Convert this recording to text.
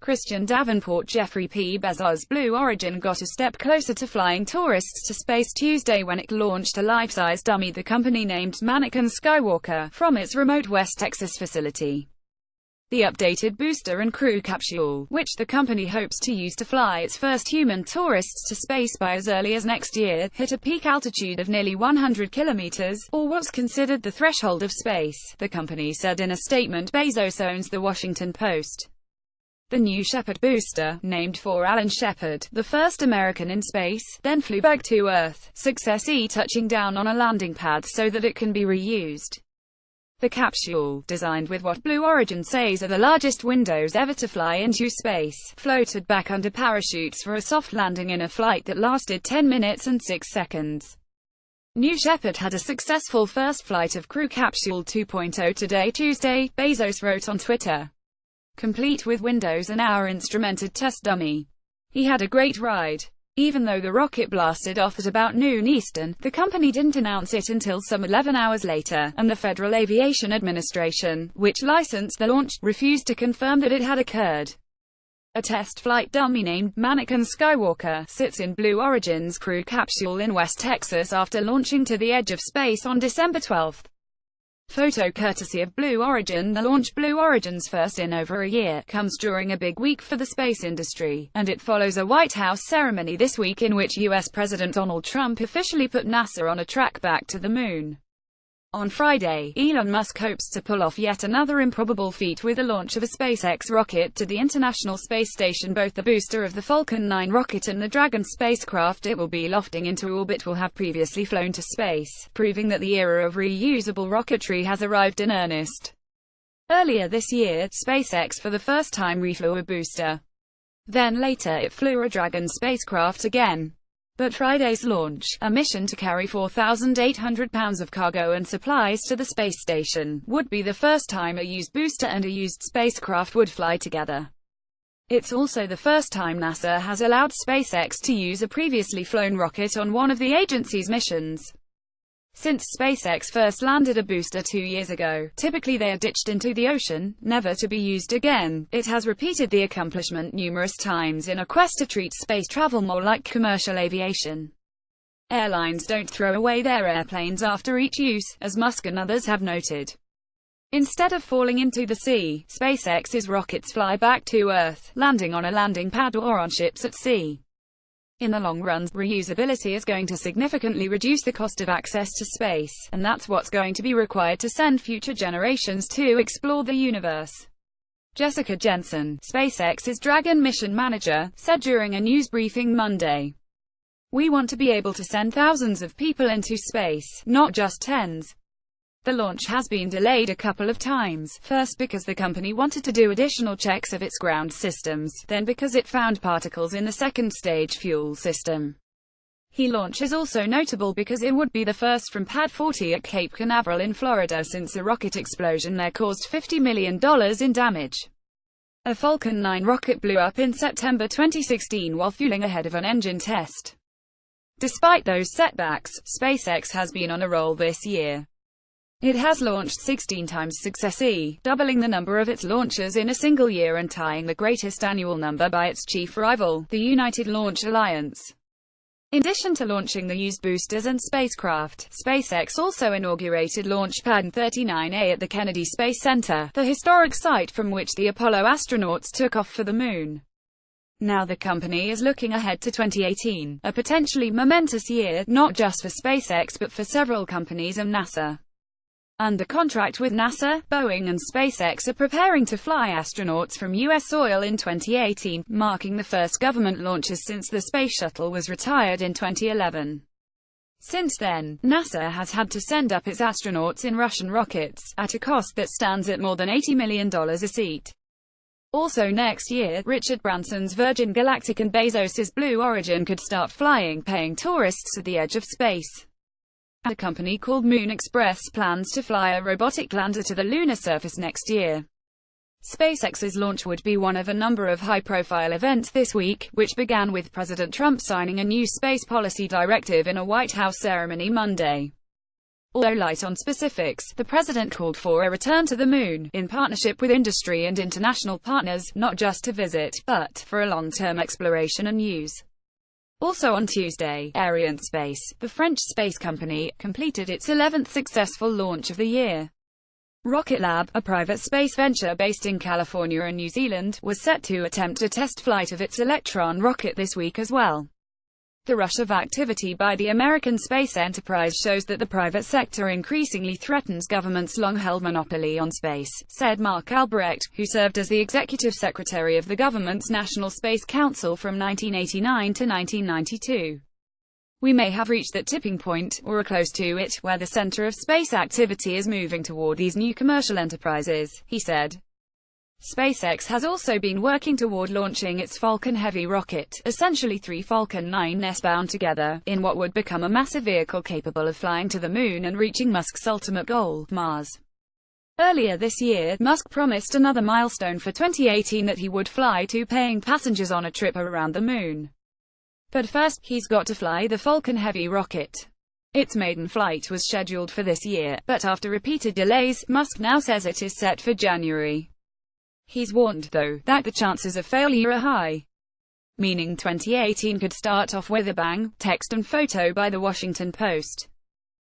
Christian Davenport. Jeffrey P. Bezos' Blue Origin got a step closer to flying tourists to space Tuesday when it launched a life-size dummy the company named Mannequin Skywalker from its remote West Texas facility. The updated booster and crew capsule, which the company hopes to use to fly its first human tourists to space by as early as next year, hit a peak altitude of nearly 100 kilometers, or what's considered the threshold of space, the company said in a statement. Bezos owns The Washington Post. The New Shepard booster, named for Alan Shepard, the first American in space, then flew back to Earth, successfully touching down on a landing pad so that it can be reused. The capsule, designed with what Blue Origin says are the largest windows ever to fly into space, floated back under parachutes for a soft landing in a flight that lasted 10 minutes and 6 seconds. New Shepard had a successful first flight of Crew Capsule 2.0 today, Tuesday, Bezos wrote on Twitter. Complete with windows and our instrumented test dummy. He had a great ride. Even though the rocket blasted off at about noon Eastern, the company didn't announce it until some 11 hours later, and the Federal Aviation Administration, which licensed the launch, refused to confirm that it had occurred. A test flight dummy named Mannequin Skywalker sits in Blue Origin's Crew Capsule in West Texas after launching to the edge of space on December 12. Photo courtesy of Blue Origin. The launch, Blue Origin's first in over a year, comes during a big week for the space industry, and it follows a White House ceremony this week in which U.S. President Donald Trump officially put NASA on a track back to the moon. On Friday, Elon Musk hopes to pull off yet another improbable feat with the launch of a SpaceX rocket to the International Space Station. Both the booster of the Falcon 9 rocket and the Dragon spacecraft it will be lofting into orbit will have previously flown to space, proving that the era of reusable rocketry has arrived in earnest. Earlier this year, SpaceX for the first time reflew a booster. Then later it flew a Dragon spacecraft again. But Friday's launch, a mission to carry 4,800 pounds of cargo and supplies to the space station, would be the first time a used booster and a used spacecraft would fly together. It's also the first time NASA has allowed SpaceX to use a previously flown rocket on one of the agency's missions. Since SpaceX first landed a booster 2 years ago, typically they are ditched into the ocean, never to be used again. It has repeated the accomplishment numerous times in a quest to treat space travel more like commercial aviation. Airlines don't throw away their airplanes after each use, as Musk and others have noted. Instead of falling into the sea, SpaceX's rockets fly back to Earth, landing on a landing pad or on ships at sea. In the long run, reusability is going to significantly reduce the cost of access to space, and that's what's going to be required to send future generations to explore the universe. Jessica Jensen, SpaceX's Dragon mission manager, said during a news briefing Monday. We want to be able to send thousands of people into space, not just tens. The launch has been delayed a couple of times, first because the company wanted to do additional checks of its ground systems, then because it found particles in the second-stage fuel system. The launch is also notable because it would be the first from Pad 40 at Cape Canaveral in Florida since a rocket explosion there caused $50 million in damage. A Falcon 9 rocket blew up in September 2016 while fueling ahead of an engine test. Despite those setbacks, SpaceX has been on a roll this year. It has launched 16 times successfully, doubling the number of its launches in a single year and tying the greatest annual number by its chief rival, the United Launch Alliance. In addition to launching the used boosters and spacecraft, SpaceX also inaugurated Launch Pad 39A at the Kennedy Space Center, the historic site from which the Apollo astronauts took off for the moon. Now the company is looking ahead to 2018, a potentially momentous year, not just for SpaceX but for several companies and NASA. Under contract with NASA, Boeing and SpaceX are preparing to fly astronauts from U.S. soil in 2018, marking the first government launches since the Space Shuttle was retired in 2011. Since then, NASA has had to send up its astronauts in Russian rockets, at a cost that stands at more than $80 million a seat. Also next year, Richard Branson's Virgin Galactic and Bezos's Blue Origin could start flying paying tourists at the edge of space. A company called Moon Express plans to fly a robotic lander to the lunar surface next year. SpaceX's launch would be one of a number of high-profile events this week, which began with President Trump signing a new space policy directive in a White House ceremony Monday. Although light on specifics, the president called for a return to the moon, in partnership with industry and international partners, not just to visit, but for a long-term exploration and use. Also on Tuesday, Arianespace, the French space company, completed its 11th successful launch of the year. Rocket Lab, a private space venture based in California and New Zealand, was set to attempt a test flight of its Electron rocket this week as well. The rush of activity by the American space enterprise shows that the private sector increasingly threatens government's long-held monopoly on space, said Mark Albrecht, who served as the executive secretary of the government's National Space Council from 1989 to 1992. We may have reached that tipping point, or are close to it, where the center of space activity is moving toward these new commercial enterprises, he said. SpaceX has also been working toward launching its Falcon Heavy rocket, essentially 3 Falcon 9s bound together, in what would become a massive vehicle capable of flying to the moon and reaching Musk's ultimate goal, Mars. Earlier this year, Musk promised another milestone for 2018 that he would fly 2 paying passengers on a trip around the moon. But first, he's got to fly the Falcon Heavy rocket. Its maiden flight was scheduled for this year, but after repeated delays, Musk now says it is set for January. He's warned, though, that the chances of failure are high. Meaning 2018 could start off with a bang, text and photo by The Washington Post.